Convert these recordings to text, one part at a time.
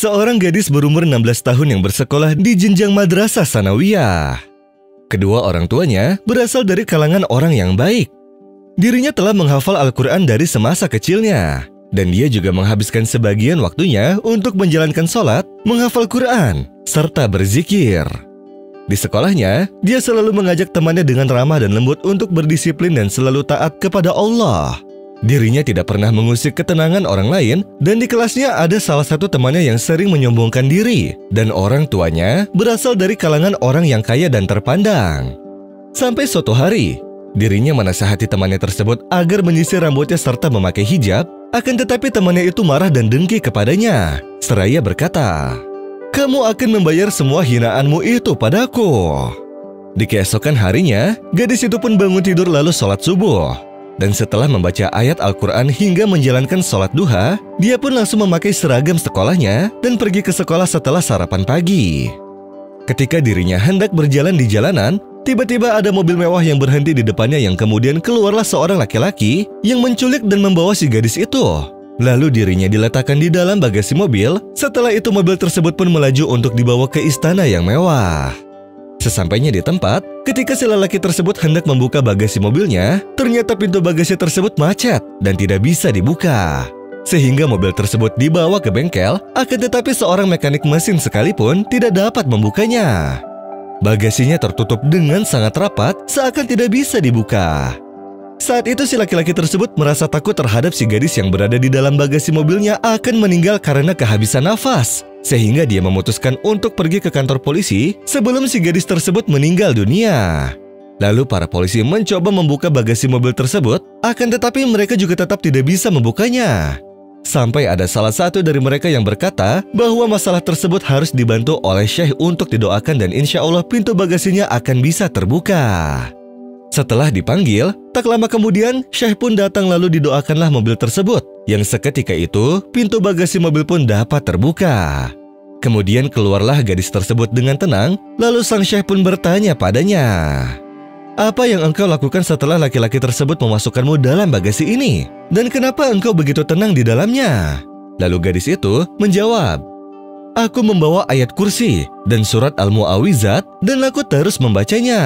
seorang gadis berumur 16 tahun yang bersekolah di jenjang madrasah sanawiyah. Kedua orang tuanya berasal dari kalangan orang yang baik. Dirinya telah menghafal Al-Quran dari semasa kecilnya, dan dia juga menghabiskan sebagian waktunya untuk menjalankan sholat, menghafal Quran, serta berzikir. Di sekolahnya, dia selalu mengajak temannya dengan ramah dan lembut untuk berdisiplin dan selalu taat kepada Allah. Dirinya tidak pernah mengusik ketenangan orang lain, dan di kelasnya ada salah satu temannya yang sering menyombongkan diri, dan orang tuanya berasal dari kalangan orang yang kaya dan terpandang. Sampai suatu hari, dirinya menasihati temannya tersebut agar menyisir rambutnya serta memakai hijab, akan tetapi temannya itu marah dan dengki kepadanya, seraya berkata, "Kamu akan membayar semua hinaanmu itu padaku." Di keesokan harinya, gadis itu pun bangun tidur lalu sholat subuh. Dan setelah membaca ayat Al-Quran hingga menjalankan sholat duha, dia pun langsung memakai seragam sekolahnya dan pergi ke sekolah setelah sarapan pagi. Ketika dirinya hendak berjalan di jalanan, tiba-tiba ada mobil mewah yang berhenti di depannya yang kemudian keluarlah seorang laki-laki yang menculik dan membawa si gadis itu. Lalu dirinya diletakkan di dalam bagasi mobil, setelah itu mobil tersebut pun melaju untuk dibawa ke istana yang mewah. Sesampainya di tempat, ketika si lelaki tersebut hendak membuka bagasi mobilnya, ternyata pintu bagasi tersebut macet dan tidak bisa dibuka. Sehingga mobil tersebut dibawa ke bengkel, akan tetapi seorang mekanik mesin sekalipun tidak dapat membukanya. Bagasinya tertutup dengan sangat rapat, seakan tidak bisa dibuka. Saat itu si laki-laki tersebut merasa takut terhadap si gadis yang berada di dalam bagasi mobilnya akan meninggal karena kehabisan nafas. Sehingga dia memutuskan untuk pergi ke kantor polisi sebelum si gadis tersebut meninggal dunia. Lalu para polisi mencoba membuka bagasi mobil tersebut, akan tetapi mereka juga tetap tidak bisa membukanya. Sampai ada salah satu dari mereka yang berkata bahwa masalah tersebut harus dibantu oleh Syekh untuk didoakan dan insya Allah pintu bagasinya akan bisa terbuka. Setelah dipanggil, tak lama kemudian Syekh pun datang lalu didoakanlah mobil tersebut. Yang seketika itu, pintu bagasi mobil pun dapat terbuka. Kemudian keluarlah gadis tersebut dengan tenang, lalu sang Syekh pun bertanya padanya, "Apa yang engkau lakukan setelah laki-laki tersebut memasukkanmu dalam bagasi ini? Dan kenapa engkau begitu tenang di dalamnya?" Lalu gadis itu menjawab, "Aku membawa ayat kursi dan surat Al-Mu'awizat dan aku terus membacanya.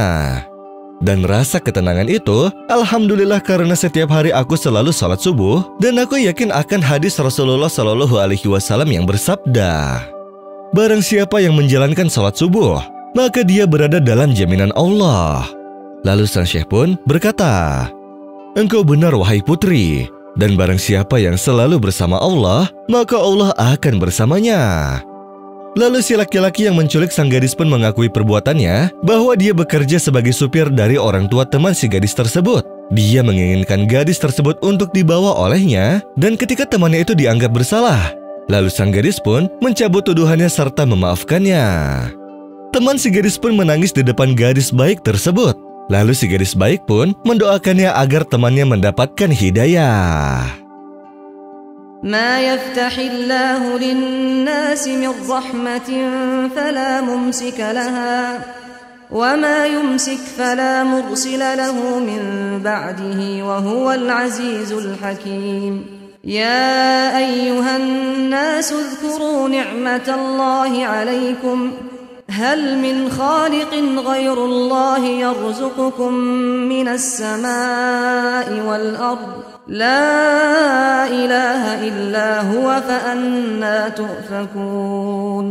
Dan rasa ketenangan itu, alhamdulillah karena setiap hari aku selalu sholat subuh dan aku yakin akan hadis Rasulullah Shallallahu Alaihi Wasallam yang bersabda, barang siapa yang menjalankan sholat subuh, maka dia berada dalam jaminan Allah." Lalu sang Syekh pun berkata, "Engkau benar wahai putri, dan barang siapa yang selalu bersama Allah, maka Allah akan bersamanya." Lalu si laki-laki yang menculik sang gadis pun mengakui perbuatannya bahwa dia bekerja sebagai supir dari orang tua teman si gadis tersebut. Dia menginginkan gadis tersebut untuk dibawa olehnya, dan ketika temannya itu dianggap bersalah, lalu sang gadis pun mencabut tuduhannya serta memaafkannya. Teman si gadis pun menangis di depan gadis baik tersebut. Lalu si gadis baik pun mendoakannya agar temannya mendapatkan hidayah. ما يفتح الله للناس من رحمة فلا ممسك لها وما يمسك فلا مرسل له من بعده وهو العزيز الحكيم يا أيها الناس اذكروا نعمة الله عليكم هل من خالق غير الله يرزقكم من السماء والأرض لا إله إلا هو فأنى تؤفكون.